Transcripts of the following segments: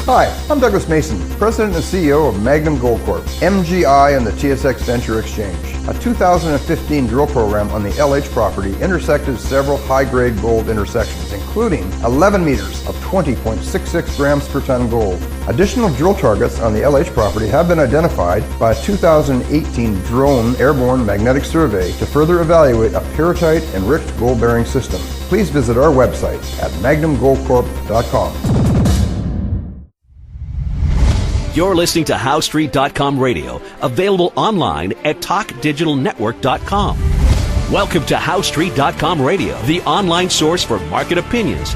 Hi, I'm Douglas Mason, President and CEO of Magnum Gold Corp, MGI, and the TSX Venture Exchange. A 2015 drill program on the LH property intersected several high-grade gold intersections, including 11 meters of 20.66 grams per ton gold. Additional drill targets on the LH property have been identified by a 2018 drone airborne magnetic survey to further evaluate a pyrrhotite-enriched gold-bearing system. Please visit our website at magnumgoldcorp.com. You're listening to HowStreet.com radio, available online at TalkDigitalNetwork.com. Welcome to HowStreet.com radio, the online source for market opinions.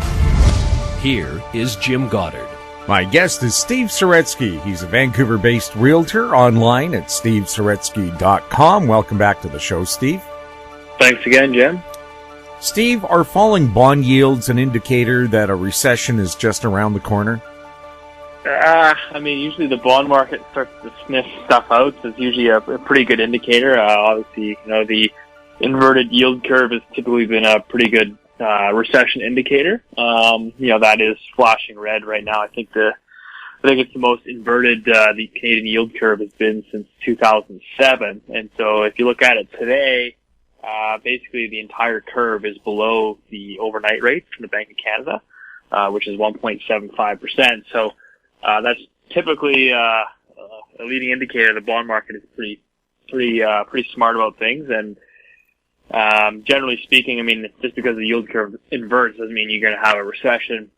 Here is Jim Goddard. My guest is Steve Saretsky. He's a Vancouver-based realtor online at SteveSaretsky.com. Welcome back to the show, Steve. Thanks again, Jim. Steve, are falling bond yields an indicator that a recession is just around the corner? Usually the bond market starts to sniff stuff out, so it's usually a pretty good indicator. Obviously, the inverted yield curve has typically been a pretty good recession indicator. That is flashing red right now. I think it's the most inverted the Canadian yield curve has been since 2007. And so if you look at it today, basically the entire curve is below the overnight rate from the Bank of Canada, which is 1.75%. So that's typically a leading indicator. The bond market is pretty smart about things, and generally speaking, just because the yield curve inverts doesn't mean you're going to have a recession,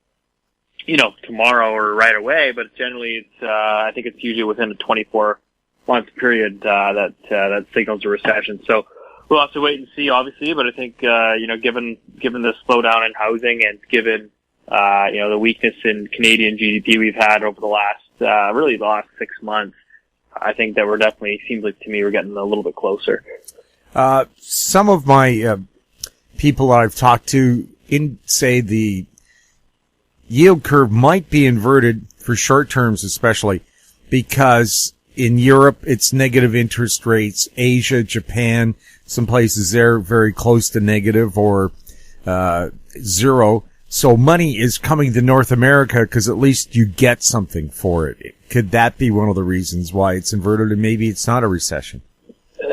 tomorrow or right away. But generally, I think it's usually within a 24-month period that signals a recession. So we'll have to wait and see, obviously. But I think given the slowdown in housing and given the weakness in Canadian GDP we've had over the last 6 months, I think that we're definitely, seems like to me, we're getting a little bit closer. Some of my people I've talked to say the yield curve might be inverted for short terms, especially because in Europe it's negative interest rates. Asia, Japan, some places there very close to negative or zero. So money is coming to North America because at least you get something for it. Could that be one of the reasons why it's inverted and maybe it's not a recession?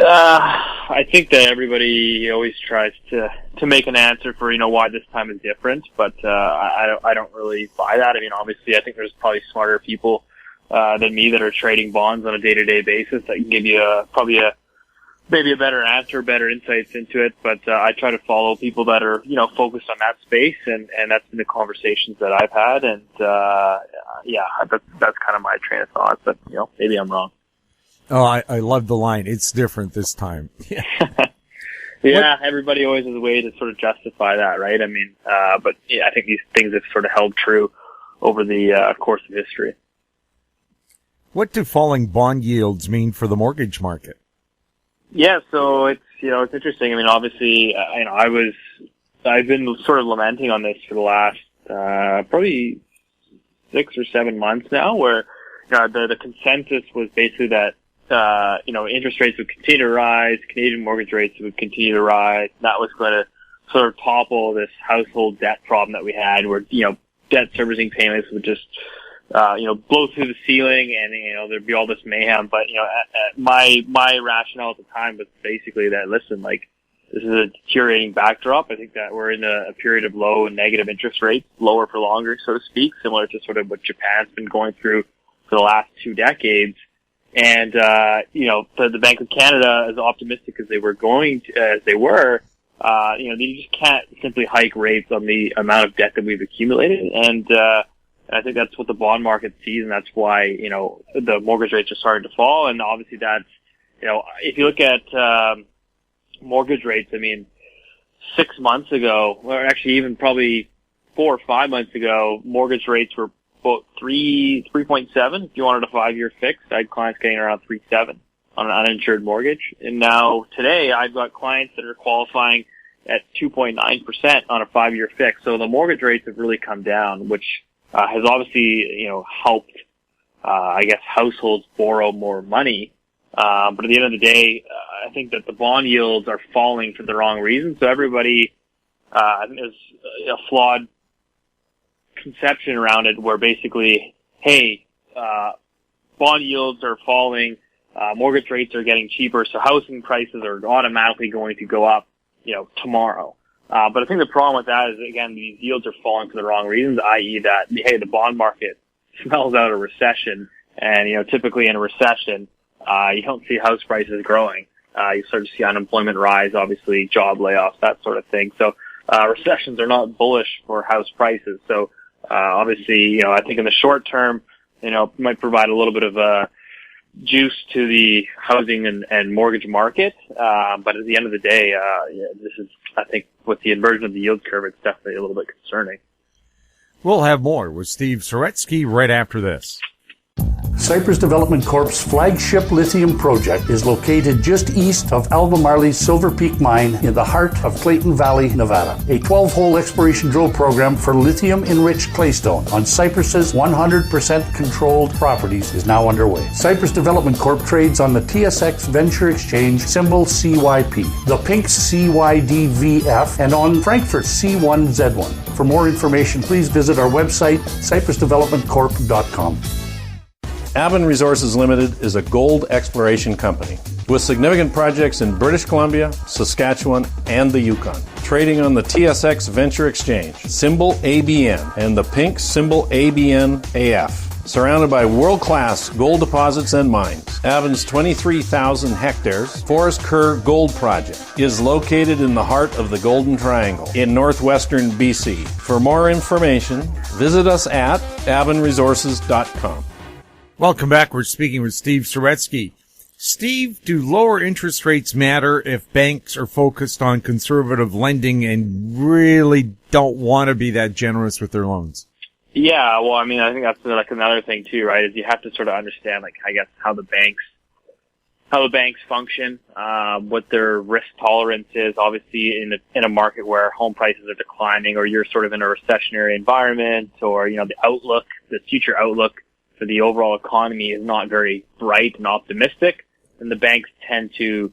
I think that everybody always tries to make an answer for, why this time is different, but I don't really buy that. Obviously, I think there's probably smarter people than me that are trading bonds on a day-to-day basis that can give you maybe a better answer, better insights into it. But I try to follow people that are, focused on that space, and that's been the conversations that I've had. And that's kind of my train of thought. But maybe I'm wrong. Oh, I love the line. It's different this time. Yeah. Yeah, everybody always has a way to sort of justify that, right? But I think these things have sort of held true over the course of history. What do falling bond yields mean for the mortgage market? Yeah, so it's interesting. Obviously, I've been sort of lamenting on this for the last probably 6 or 7 months now, where the consensus was basically that interest rates would continue to rise, Canadian mortgage rates would continue to rise. That was going to sort of topple this household debt problem that we had, where debt servicing payments would just blow through the ceiling, and there'd be all this mayhem. But my rationale at the time was basically that, listen, this is a deteriorating backdrop. I think that we're in a period of low and negative interest rates, lower for longer, so to speak, similar to sort of what Japan's been going through for the last 2 decades. And the Bank of Canada, as optimistic as they were they just can't simply hike rates on the amount of debt that we've accumulated. And I think that's what the bond market sees, and that's why, the mortgage rates are starting to fall. And obviously that's, if you look at mortgage rates, 6 months ago, or actually even probably 4 or 5 months ago, mortgage rates were about 3.7 if you wanted a 5-year fix. I had clients getting around 3.7 on an uninsured mortgage. And now today I've got clients that are qualifying at 2.9% on a 5-year fix. So the mortgage rates have really come down, which has obviously, helped, households borrow more money. But at the end of the day, I think that the bond yields are falling for the wrong reasons. So everybody, I think there's a flawed conception around it where basically hey, bond yields are falling, mortgage rates are getting cheaper, so housing prices are automatically going to go up, tomorrow. But I think the problem with that is, again, these yields are falling for the wrong reasons, i.e. that, hey, the bond market smells out a recession, and, typically in a recession, you don't see house prices growing. You start to see unemployment rise, obviously, job layoffs, that sort of thing. So, recessions are not bullish for house prices. So, obviously, I think in the short term, might provide a little bit of juice to the housing and mortgage market. But at the end of the day, this is, I think, with the inversion of the yield curve, it's definitely a little bit concerning. We'll have more with Steve Saretsky right after this. Cypress Development Corp's flagship lithium project is located just east of Albemarle's Silver Peak mine in the heart of Clayton Valley, Nevada. A 12-hole exploration drill program for lithium-enriched claystone on Cypress's 100% controlled properties is now underway. Cypress Development Corp trades on the TSX Venture Exchange, symbol CYP, the Pink's CYDVF, and on Frankfurt's C1Z1. For more information, please visit our website, cypressdevelopmentcorp.com. Avon Resources Limited is a gold exploration company with significant projects in British Columbia, Saskatchewan, and the Yukon. Trading on the TSX Venture Exchange, symbol ABN, and the Pink symbol ABN-AF. Surrounded by world-class gold deposits and mines, Avon's 23,000 hectares Forest Kerr Gold Project is located in the heart of the Golden Triangle in northwestern BC. For more information, visit us at avonresources.com. Welcome back. We're speaking with Steve Saretsky. Steve, do lower interest rates matter if banks are focused on conservative lending and really don't want to be that generous with their loans? Yeah, well, I think that's like another thing too, right? Is you have to sort of understand, like, I guess, how the banks function, what their risk tolerance is. Obviously, in a market where home prices are declining, or you're sort of in a recessionary environment, or the future outlook for the overall economy is not very bright and optimistic, and the banks tend to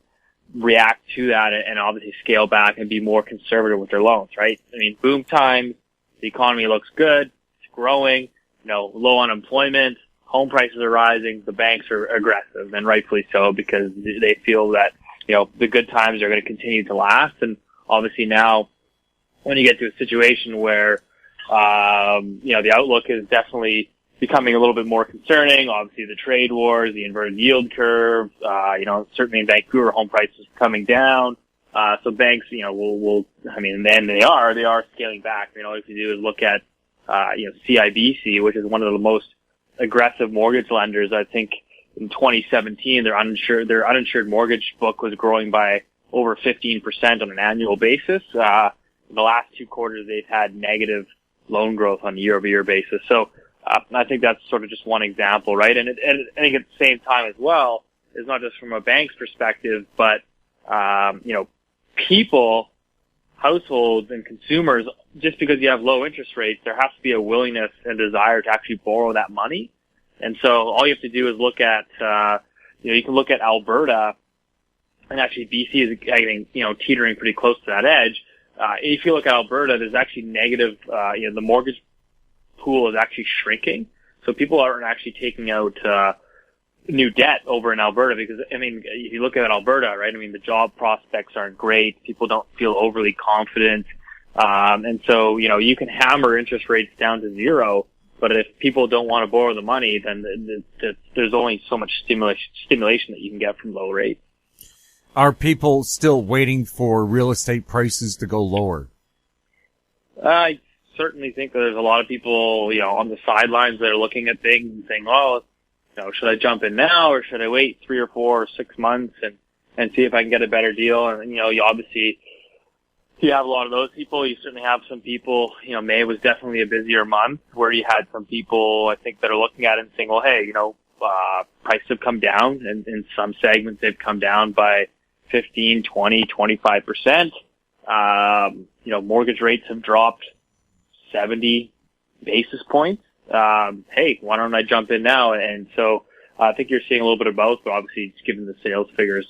react to that and obviously scale back and be more conservative with their loans, right? Boom times, the economy looks good, it's growing, low unemployment, home prices are rising, the banks are aggressive, and rightfully so, because they feel that, the good times are going to continue to last. And obviously now, when you get to a situation where, the outlook is definitely becoming a little bit more concerning. Obviously, the trade wars, the inverted yield curve, certainly in Vancouver, home prices coming down. So banks, then they are scaling back. All you have to do is look at, CIBC, which is one of the most aggressive mortgage lenders. I think in 2017, their uninsured mortgage book was growing by over 15% on an annual basis. In the last 2 quarters, they've had negative loan growth on a year-over-year basis. So, I think that's sort of just one example, right? And I think at the same time as well, is not just from a bank's perspective, but, people, households and consumers, just because you have low interest rates, there has to be a willingness and desire to actually borrow that money. And so all you have to do is look at, you can look at Alberta, and actually BC is getting, teetering pretty close to that edge. If you look at Alberta, there's actually negative, the mortgage pool is actually shrinking. So people aren't actually taking out, new debt over in Alberta because, if you look at Alberta, right, the job prospects aren't great. People don't feel overly confident. And so, you can hammer interest rates down to zero, but if people don't want to borrow the money, then there's only so much stimulation that you can get from low rates. Are people still waiting for real estate prices to go lower? I certainly think that there's a lot of people, on the sidelines that are looking at things and saying, should I jump in now or should I wait 3 or 4 or 6 months and see if I can get a better deal? And, you obviously, you have a lot of those people. You certainly have some people, May was definitely a busier month where you had some people, I think, that are looking at it and saying, well, hey, prices have come down, and in some segments they've come down by 15, 20, 25%. Mortgage rates have dropped 70 basis points. Hey, why don't I jump in now? And so I think you're seeing a little bit of both, but obviously given the sales figures,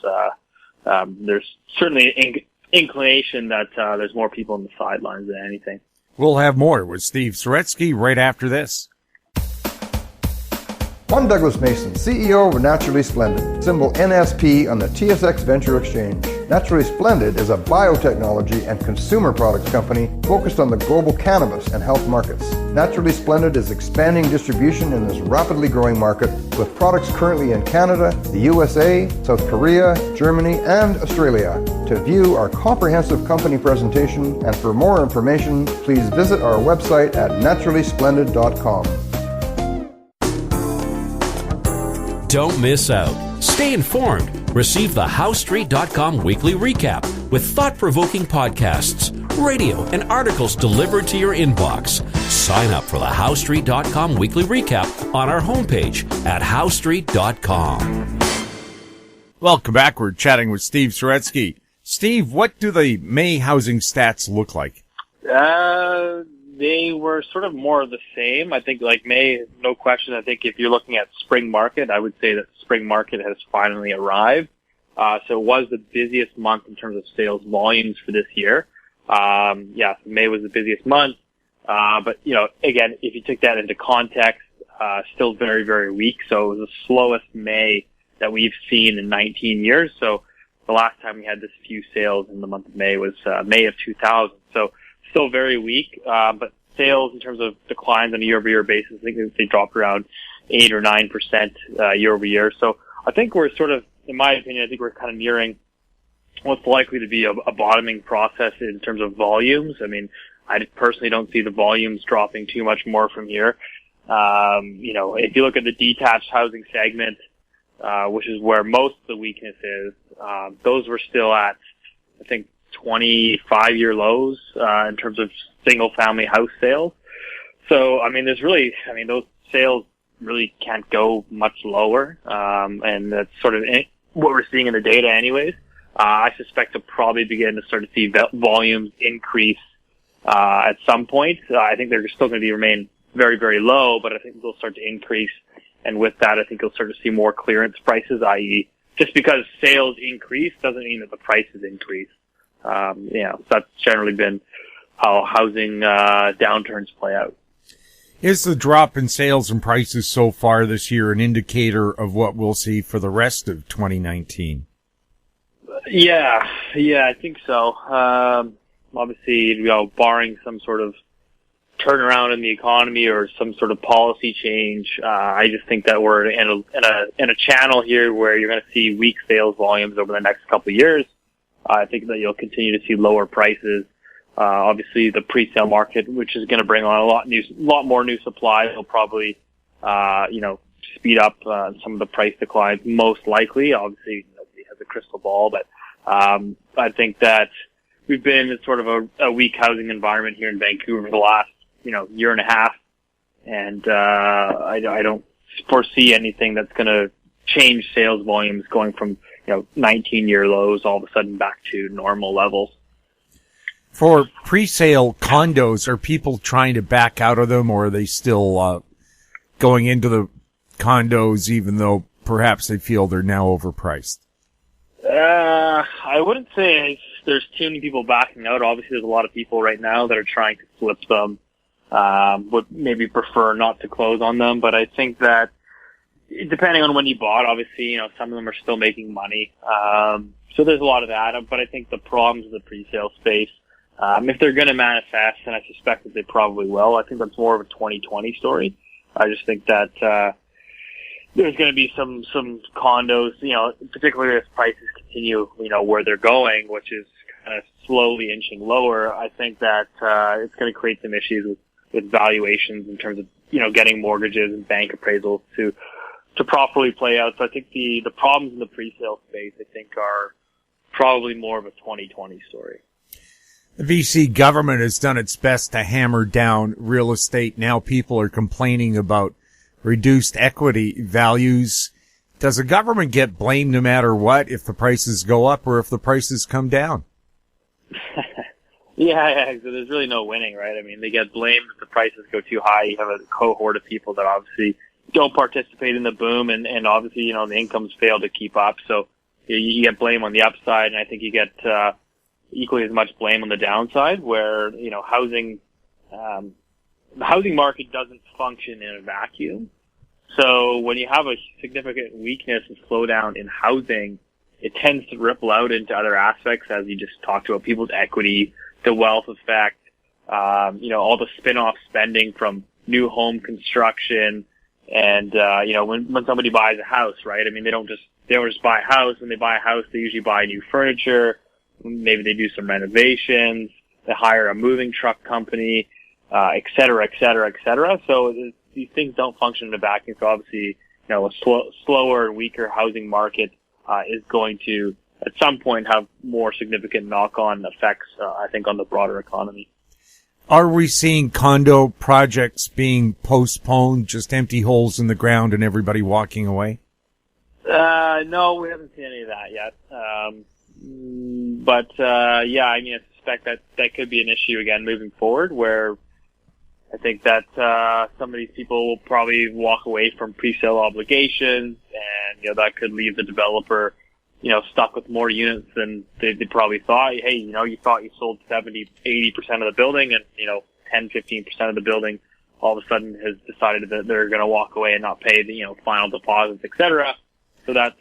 there's certainly inclination that there's more people on the sidelines than anything. We'll have more with Steve Saretsky right after this. I'm Douglas Mason, CEO of Naturally Splendid, symbol NSP on the TSX Venture Exchange. Naturally Splendid is a biotechnology and consumer products company focused on the global cannabis and health markets. Naturally Splendid is expanding distribution in this rapidly growing market with products currently in Canada, the USA, South Korea, Germany, and Australia. To view our comprehensive company presentation and for more information, please visit our website at naturallysplendid.com. Don't miss out. Stay informed. Receive the HowStreet.com weekly recap with thought-provoking podcasts, radio, and articles delivered to your inbox. Sign up for the HowStreet.com weekly recap on our homepage at HowStreet.com. Welcome back. We're chatting with Steve Saretsky. Steve, what do the May housing stats look like? They were sort of more of the same. I think like May, no question. I think if you're looking at spring market, I would say that spring market has finally arrived. So it was the busiest month in terms of sales volumes for this year. May was the busiest month. But, again, if you took that into context, still very, very weak. So it was the slowest May that we've seen in 19 years. So the last time we had this few sales in the month of May was May of 2000. So still very weak, but sales in terms of declines on a year-over-year basis, I think they dropped around 8 or 9% year-over-year. So I think we're sort of, in my opinion, I think we're kind of nearing what's likely to be a bottoming process in terms of volumes. I mean, I personally don't see the volumes dropping too much more from here. If you look at the detached housing segment, which is where most of the weakness is, those were still at, I think, 25-year lows in terms of single-family house sales. So, those sales really can't go much lower, and that's sort of what we're seeing in the data anyways. I suspect to probably begin to start to see volumes increase at some point. I think they're still going to remain very, very low, but I think they'll start to increase. And with that, I think you'll start to see more clearance prices, i.e., just because sales increase doesn't mean that the prices increase. That's generally been how housing downturns play out. Is the drop in sales and prices so far this year an indicator of what we'll see for the rest of 2019? Yeah, I think so. Obviously, barring some sort of turnaround in the economy or some sort of policy change, I just think that we're in a channel here where you're going to see weak sales volumes over the next couple of years. I think that you'll continue to see lower prices. Obviously, the pre-sale market, which is going to bring on a lot more new supply, will probably, speed up some of the price declines. Most likely, obviously, nobody has a crystal ball, but I think that we've been in sort of a weak housing environment here in Vancouver for the last, year and a half, and I don't foresee anything that's going to change sales volumes going from 19-year lows all of a sudden back to normal levels. For pre-sale condos, are people trying to back out of them, or are they still going into the condos even though perhaps they feel they're now overpriced? I wouldn't say there's too many people backing out. Obviously, there's a lot of people right now that are trying to flip them, would maybe prefer not to close on them, but I think that depending on when you bought, obviously, some of them are still making money. So there's a lot of that, but I think the problems in the pre-sale space, if they're going to manifest, and I suspect that they probably will, I think that's more of a 2020 story. I just think that there's going to be some condos, particularly as prices continue, where they're going, which is kind of slowly inching lower. I think that it's going to create some issues with valuations in terms of, getting mortgages and bank appraisals to properly play out. So I think the problems in the pre-sale space, I think, are probably more of a 2020 story. The BC government has done its best to hammer down real estate. Now people are complaining about reduced equity values. Does the government get blamed no matter what if the prices go up or if the prices come down? Yeah, so there's really no winning, right? I mean, they get blamed if the prices go too high. You have a cohort of people that obviously don't participate in the boom, and obviously, the incomes fail to keep up. So you get blame on the upside, and I think you get equally as much blame on the downside, where the housing market doesn't function in a vacuum. So when you have a significant weakness and slowdown in housing, it tends to ripple out into other aspects, as you just talked about, people's equity, the wealth effect, all the spin-off spending from new home construction. And, when somebody buys a house, right? I mean, they don't just buy a house. When they buy a house, they usually buy new furniture. Maybe they do some renovations. They hire a moving truck company, et cetera, et cetera, et cetera. So these things don't function in a vacuum. So obviously, a slower and weaker housing market is going to, at some point, have more significant knock-on effects, I think, on the broader economy. Are we seeing condo projects being postponed, just empty holes in the ground and everybody walking away? No, we haven't seen any of that yet. I suspect that could be an issue again moving forward, where I think that some of these people will probably walk away from pre-sale obligations, and that could leave the developer stuck with more units than they probably thought. Hey, you thought you sold 70, 80% of the building, and 10, 15% of the building all of a sudden has decided that they're going to walk away and not pay the final deposits, et cetera. So that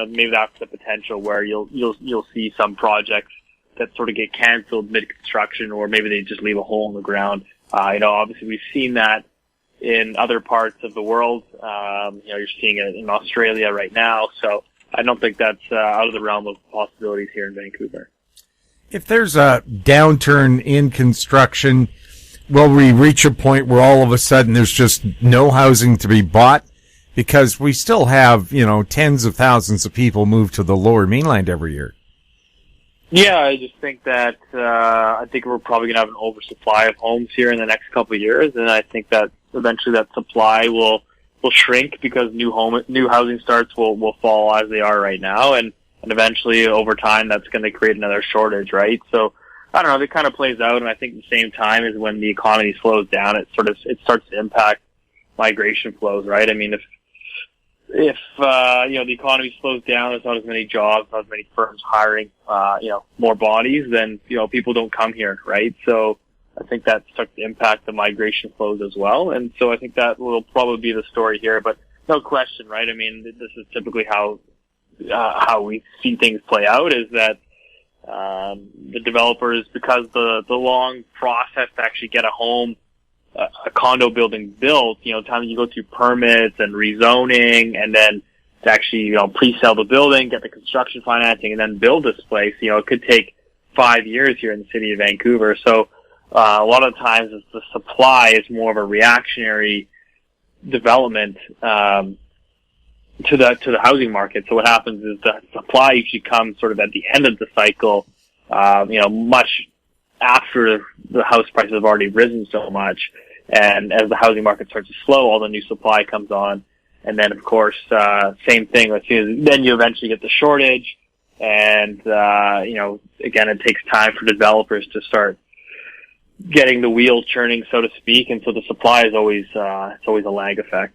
maybe that's the potential where you'll see some projects that sort of get canceled mid-construction, or maybe they just leave a hole in the ground. Obviously we've seen that in other parts of the world. You're seeing it in Australia right now. So I don't think that's out of the realm of possibilities here in Vancouver. If there's a downturn in construction, will we reach a point where all of a sudden there's just no housing to be bought? Because we still have, tens of thousands of people move to the Lower Mainland every year. Yeah, I just think that I think we're probably going to have an oversupply of homes here in the next couple of years, and I think that eventually that supply will shrink because new housing starts will fall as they are right now, and eventually over time that's going to create another shortage, right? So I don't know, it kind of plays out, and I think at the same time is when the economy slows down, it starts to impact migration flows, right? I mean, if the economy slows down, there's not as many jobs, not as many firms hiring, more bodies, then, people don't come here, right? So I think that starts to impact the migration flows as well. And so I think that will probably be the story here, but no question, right? I mean, this is typically how we see things play out, is that, the developers, because the long process to actually get a home, a condo building built, time you go through permits and rezoning, and then to actually, pre-sell the building, get the construction financing, and then build this place, it could take 5 years here in the city of Vancouver. So, a lot of times the supply is more of a reactionary development, to the housing market. So what happens is the supply usually comes sort of at the end of the cycle, much after the house prices have already risen so much. And as the housing market starts to slow, all the new supply comes on. And then, of course, same thing. Then you eventually get the shortage. And, again, it takes time for developers to start getting the wheel churning, so to speak. And so the supply is always a lag effect.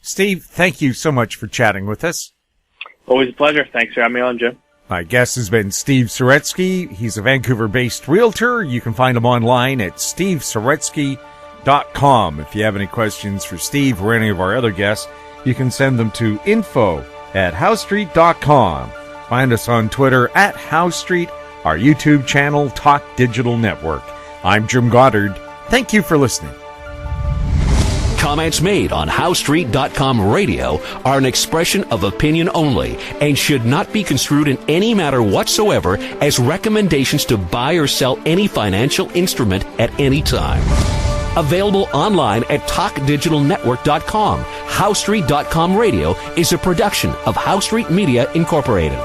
Steve, thank you so much for chatting with us. Always a pleasure. Thanks for having me on, Jim. My guest has been Steve Saretsky. He's a Vancouver-based realtor. You can find him online at stevesaretsky.com. If you have any questions for Steve or any of our other guests, you can send them to info@housestreet.com. Find us on Twitter @HowStreet, our YouTube channel, Talk Digital Network. I'm Jim Goddard. Thank you for listening. Comments made on HowStreet.com radio are an expression of opinion only and should not be construed in any matter whatsoever as recommendations to buy or sell any financial instrument at any time. Available online at TalkDigitalNetwork.com. HowStreet.com radio is a production of HowStreet Media Incorporated.